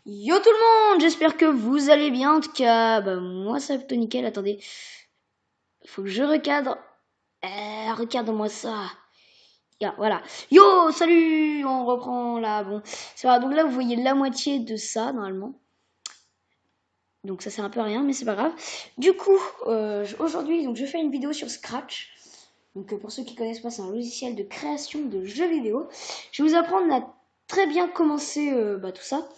Yo tout le monde, j'espère que vous allez bien. En tout cas, moi ça va plutôt nickel. Attendez, faut que je recadre. Regarde-moi ça. Voilà. Yo, salut, on reprend là. Bon, c'est vrai. Donc là, vous voyez la moitié de ça normalement. Donc ça sert un peu à rien, mais c'est pas grave. Du coup, aujourd'hui, donc je fais une vidéo sur Scratch. Donc pour ceux qui connaissent pas, c'est un logiciel de création de jeux vidéo. Je vais vous apprendre à très bien commencer tout ça.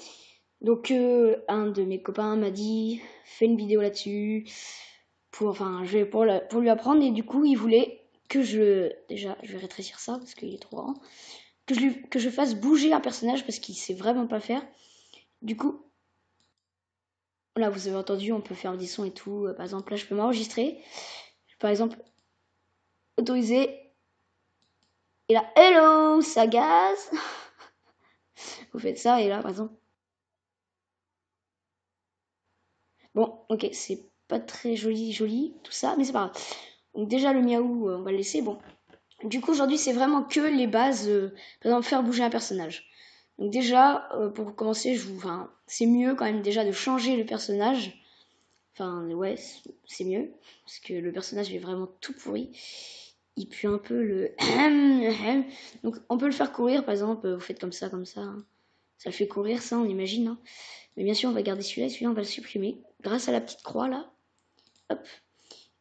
Donc un de mes copains m'a dit fais une vidéo là-dessus pour lui apprendre, et du coup il voulait que déjà je vais rétrécir ça parce qu'il est trop grand, que je fasse bouger un personnage parce qu'il sait vraiment pas faire. Du coup là vous avez entendu, on peut faire des sons et tout. Par exemple là je peux m'enregistrer, par exemple autoriser, et là hello ça gaz. Vous faites ça et là par exemple bon ok c'est pas très joli tout ça, mais c'est pas grave. Donc déjà le miaou on va le laisser. Bon, du coup aujourd'hui c'est vraiment que les bases, par exemple faire bouger un personnage. Donc déjà pour commencer c'est mieux quand même déjà de changer le personnage. Enfin ouais c'est mieux parce que le personnage est vraiment tout pourri. Il pue un peu le donc on peut le faire courir par exemple, vous faites comme ça hein. Ça le fait courir ça on imagine hein. Mais bien sûr on va garder celui-là on va le supprimer grâce à la petite croix là. Hop.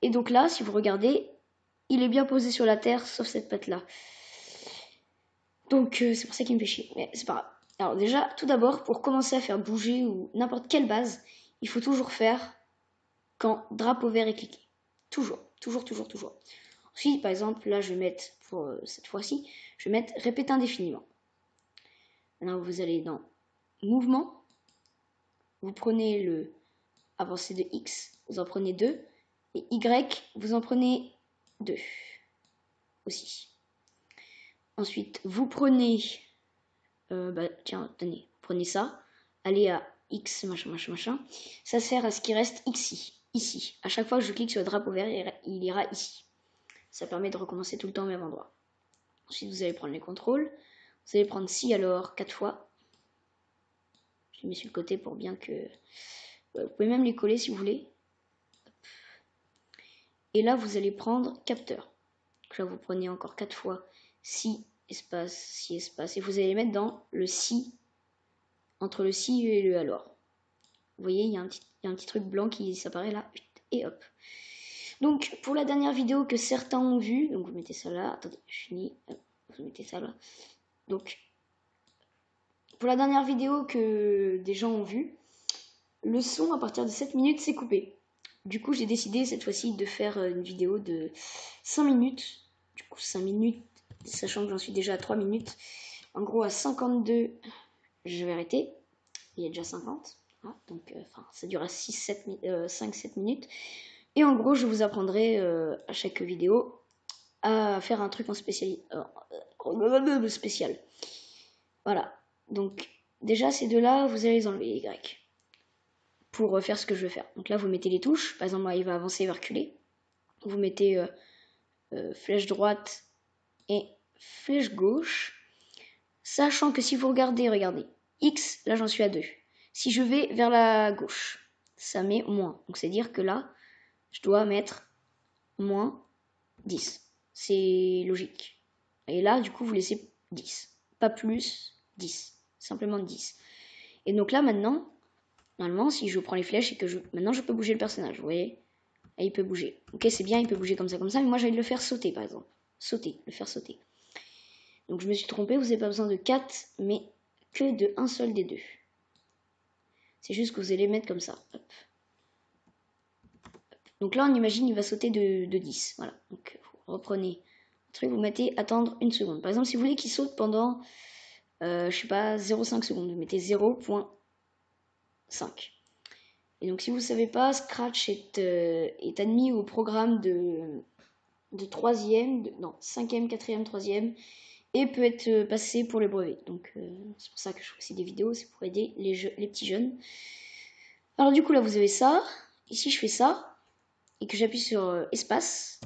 Et donc là si vous regardez il est bien posé sur la terre sauf cette patte là. Donc c'est pour ça qu'il me fait chier, mais c'est pas grave. Alors déjà, tout d'abord, pour commencer à faire bouger ou n'importe quelle base, il faut toujours faire quand drapeau vert est cliqué. Toujours, toujours, toujours, toujours. Ensuite, par exemple, là je vais mettre, pour cette fois-ci, je vais mettre répéter indéfiniment. Maintenant vous allez dans mouvement, vous prenez le avancé de X, vous en prenez 2, et Y, vous en prenez 2 aussi. Ensuite, vous prenez tiens, tenez, prenez ça, allez à X, machin. Ça sert à ce qu'il reste ici. À chaque fois que je clique sur le drapeau vert, il ira ici. Ça permet de recommencer tout le temps au même endroit. Ensuite, vous allez prendre les contrôles. Vous allez prendre si alors 4 fois. Je les mets sur le côté pour bien que... Vous pouvez même les coller si vous voulez. Et là, vous allez prendre capteur. Donc là, vous prenez encore 4 fois si, espace. Et vous allez les mettre dans le si, entre le si et le alors. Vous voyez, il y a un petit truc blanc qui s'apparaît là, et hop. Donc, pour la dernière vidéo que certains ont vue, donc vous mettez ça là, attendez, je finis, vous mettez ça là. Donc, pour la dernière vidéo que des gens ont vue, le son à partir de 7 minutes s'est coupé. Du coup, j'ai décidé cette fois-ci de faire une vidéo de 5 minutes. Du coup, 5 minutes, sachant que j'en suis déjà à 3 minutes. En gros, à 52, je vais arrêter. Il y a déjà 50. Donc ça dure à 5-7 minutes. Et en gros, je vous apprendrai à chaque vidéo à faire un truc en spécial. Voilà. Donc déjà, ces deux-là, vous allez les enlever, les Y. Pour faire ce que je veux faire. Donc là, vous mettez les touches. Par exemple, moi, il va avancer, il va reculer. Vous mettez flèche droite et flèche gauche. Sachant que si vous regardez, X, là j'en suis à 2. Si je vais vers la gauche, ça met moins. Donc c'est dire que là, je dois mettre moins 10. C'est logique. Et là, du coup, vous laissez 10. Pas plus 10. Simplement 10. Et donc là, maintenant, normalement, si je prends les flèches et que maintenant je peux bouger le personnage, vous voyez. Et il peut bouger. Ok, c'est bien, il peut bouger comme ça, mais moi j'ai envie de le faire sauter, par exemple. Le faire sauter. Donc je me suis trompée, vous n'avez pas besoin de 4, mais que de un seul des deux. C'est juste que vous allez mettre comme ça. Hop. Donc là, on imagine il va sauter de 10. Voilà. Donc vous reprenez le truc, vous mettez attendre une seconde. Par exemple, si vous voulez qu'il saute pendant, je sais pas, 0,5 secondes, vous mettez 0,5. Et donc si vous ne savez pas, Scratch est admis au programme de 3e, non, 5e, 4e, 3e, et peut être passé pour les brevets. Donc c'est pour ça que je fais aussi des vidéos, c'est pour aider les petits jeunes. Alors du coup là vous avez ça, ici je fais ça, et que j'appuie sur espace,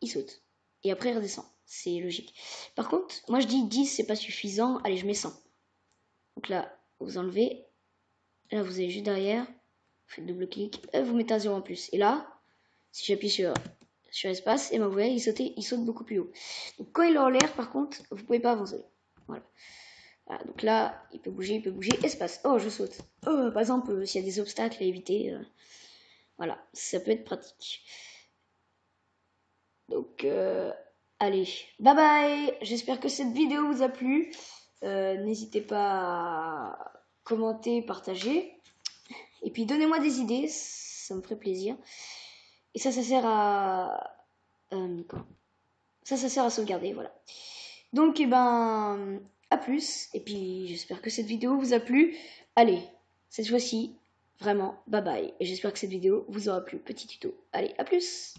il saute. Et après il redescend, c'est logique. Par contre, moi je dis 10 c'est pas suffisant, allez je mets 100. Donc là, vous enlevez, Là, vous allez juste derrière, vous faites double clic, et vous mettez un 0 en plus. Et là, si j'appuie sur espace, et ben vous voyez, il saute beaucoup plus haut. Donc quand il est en l'air, par contre, vous pouvez pas avancer. Voilà. Voilà, donc là, il peut bouger, espace. Oh, je saute. Oh, par exemple, s'il y a des obstacles à éviter, voilà, ça peut être pratique. Donc, allez, bye bye. J'espère que cette vidéo vous a plu. N'hésitez pas à commenter, partager. Et puis donnez-moi des idées, ça me ferait plaisir. Et ça sert à... ça sert à sauvegarder, voilà. Donc, eh ben, à plus. Et puis, j'espère que cette vidéo vous a plu. Allez, cette fois-ci, vraiment, bye bye. Et j'espère que cette vidéo vous aura plu. Petit tuto. Allez, à plus.